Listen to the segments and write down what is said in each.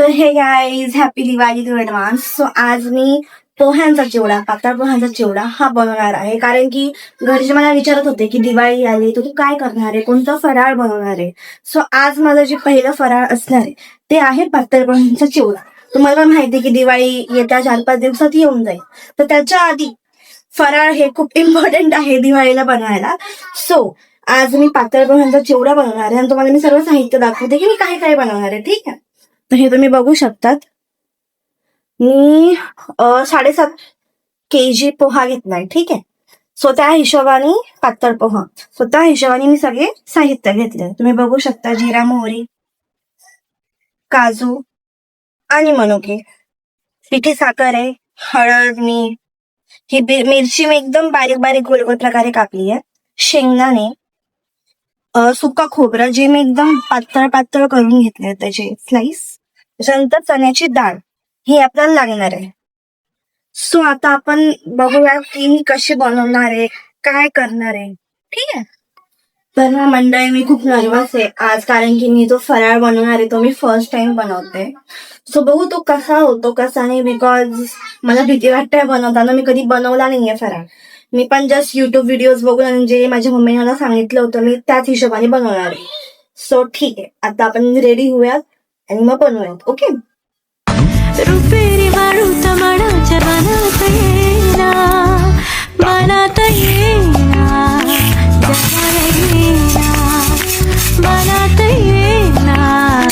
तर hey guys happy Diwali to advance. So आज मी पोह्यांचा चिवडा, पातळ पोह्यांचा चिवडा हा बनवणार आहे. कारण की घरचे मला विचारत होते की दिवाळी आली तर तू काय करणार आहे, कोणता फराळ बनवणार आहे. सो आज माझं जे पहिलं फराळ असणार आहे ते आहे पातळ पोह्यांचा चिवडा. तुम्हाला पण माहिती आहे की दिवाळी येत्या 4-5 दिवसात येऊन जाईल, तर त्याच्या आधी फराळ हे खूप इम्पॉर्टंट आहे दिवाळीला बनवायला. सो आज मी पातळ पोह्यांचा चिवडा बनवणार आहे आणि तुम्हाला मी सर्व साहित्य दाखवते की मी काय काय बनवणार आहे. ठीक आहे, तर हे तुम्ही बघू शकतात. मी 7.5 kg पोहा घेतलाय. ठीक आहे, सो त्या हिशोबाने पातळ पोहा, सो त्या हिशोबाने मी सगळे साहित्य घेतले. तुम्ही बघू शकता जिरा, मोहरी, काजू आणि मनुके, पिठी साखर आहे, हळद, मीठ, ही मिरची मी एकदम बारीक बारीक गोल गोल प्रकारे कापली आहे, शेंगदाणे, सुका खोबरं जे मी एकदम पातळ पातळ करून घेतले त्याचे स्लाइस, त्याच्यानंतर चण्याची डाळ ही आपल्याला लागणार आहे. सो आता आपण बघूया की मी कशी बनवणार आहे, काय करणार आहे. ठीक आहे, तर ना मंडळी मी खूप नर्वस आहे आज, कारण की मी जो फराळ बनवणार आहे तो मी फर्स्ट टाइम बनवते. सो बघू तो कसा होतो कसा नाही, बिकॉज मला भीती वाटते बनवताना. मी कधी बनवला नाहीये फराळ, मी पण जस्ट युट्यूब व्हिडिओज बघून आणि जे माझ्या मम्मीने मला सांगितलं होतं मी त्याच हिशोबाने बनवणार आहे. सो ठीक आहे, आता आपण रेडी होऊयात आणि मग बनवूयात. ओके. रुपेरी माळूत मनाच्या मनात येना, मनात येना, जवळ येना, मनात येना,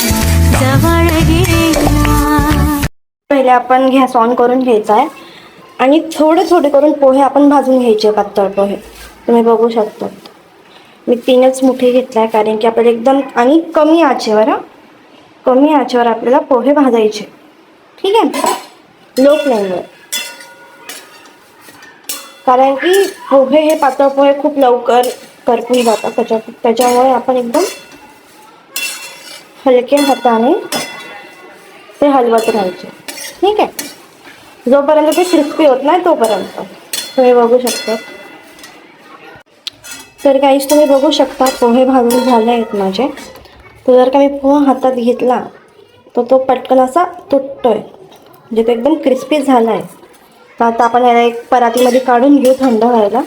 जवळ येना. पहिले आपण गॅस ऑन करून घ्यायचा आहे आणि थोडे थोडे करून पोहे आपण भाजून घ्यायचे, पातळ पोहे. तुम्ही बघू शकता मी 3च मुठी घेतलाय, कारण की आपल्याला एकदम आणि कमी आचेवर कमी आचेवर आपल्याला पोहे भाजायचे. ठीक आहे, लो फ्लेमवर, कारण की पोहे हे पातळ पोहे खूप लवकर करपून जातात, त्याच्यामुळे आपण एकदम हलक्या हाताने ते हलवत राहायचे. ठीक आहे, जोपर्यंत ते क्रिस्पी होत नाही तोपर्यंत. तुम्ही बघू शकता. तर गाईस तुम्ही बघू शकता पोहे भाजून झाले आहेत माझे. तर जर का मी पोहा हातात घेतला तर तो पटकन असा तुटतोय, म्हणजे तो एकदम क्रिस्पी झाला आहे. तर आता आपण याला एक परातीमध्ये काढून घेऊ थंड व्हायला.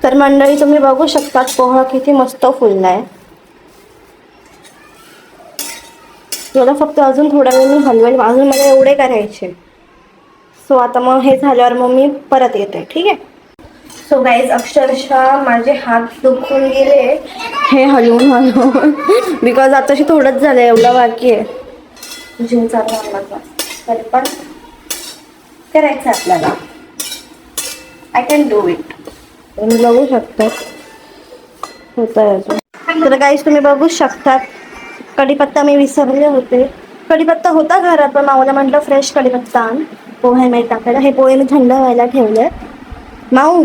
तर मंडळी तुम्ही बघू शकता पोहा किती मस्त फुलला आहे. याला फक्त अजून थोड्या वेळ मी हलवेल, अजून मला एवढे करायचे. सो आता मग हे झाल्यावर मग मी परत येते. ठीक आहे. सो गाईज अक्षरशः माझे हात दुखून गेले हे हलवून हलवून, बिकॉज आताशी थोडंच झालं, एवढं बाकी आहे जिमचा माझा, तरी पण करायचं आपल्याला. I can do it. तुम्ही बघू शकता होत आहे अजून. तर गाईज तुम्ही बघू शकता कढीपत्ता मी विसरले होते. कढीपत्ता होता घरात, पण माऊला म्हटलं फ्रेश कढीपत्ता आण पोहे मध्ये टाकायला. हे पोहे मी थंड व्हायला ठेवले. माऊ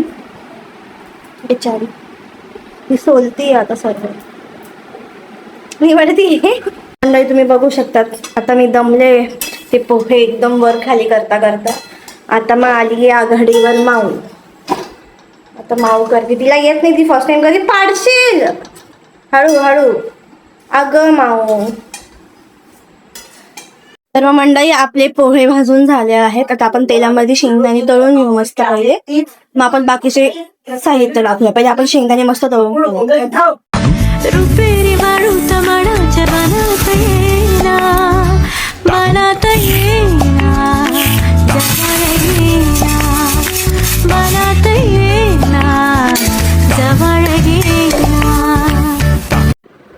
बिचारी मी सोलती आता सर्व मी वाटते. मंडळी तुम्ही बघू शकतात आता मी दमले ते पोहे एकदम वर खाली करता करता. आता मग आली आघाडीवर माऊ. आता माऊ करते, तिला येत नाही, ती फर्स्ट टाइम करते. पाडशील हळूहळू अगं माऊ. तर मग मंडळी आपले पोहे भाजून झाले आहेत. आता आपण तेलामध्ये शेंगदाणे तळून घेऊ मस्त पहिले, मग आपण बाकीचे साहित्य टाकूया. पहिले आपण शेंगदाणे मस्त तळून घेऊ. रुपेरी माळूत मनाच्या मनात येना, मनात येना, जवळ येना, मनात येना, जवळ येना.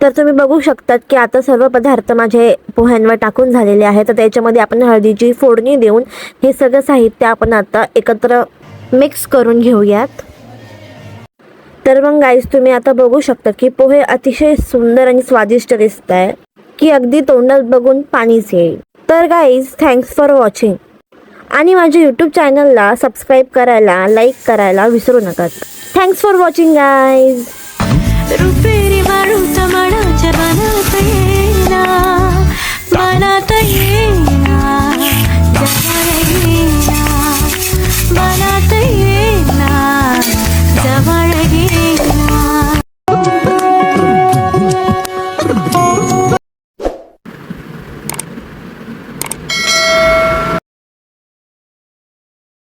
तर तुम्ही बघू शकतात की आता सर्व पदार्थ माझे पोह्यांवर टाकून झालेले आहेत. तर त्याच्यामध्ये आपण हळदीची फोडणी देऊन हे सगळं साहित्य आपण आता एकत्र मिक्स करून घेऊयात. तर मग गाईज तुम्ही आता बघू शकता की पोहे अतिशय सुंदर आणि स्वादिष्ट दिसत आहे, की अगदी तोंडात बघून पाणीच येईल. तर गाईज थँक्स फॉर वॉचिंग, आणि माझ्या यूट्यूब चॅनलला सबस्क्राईब करायला, लाईक करायला विसरू नका. Thanks for watching guys. रुपेरी माळूत मनाच्या मनात येना, मनात येना.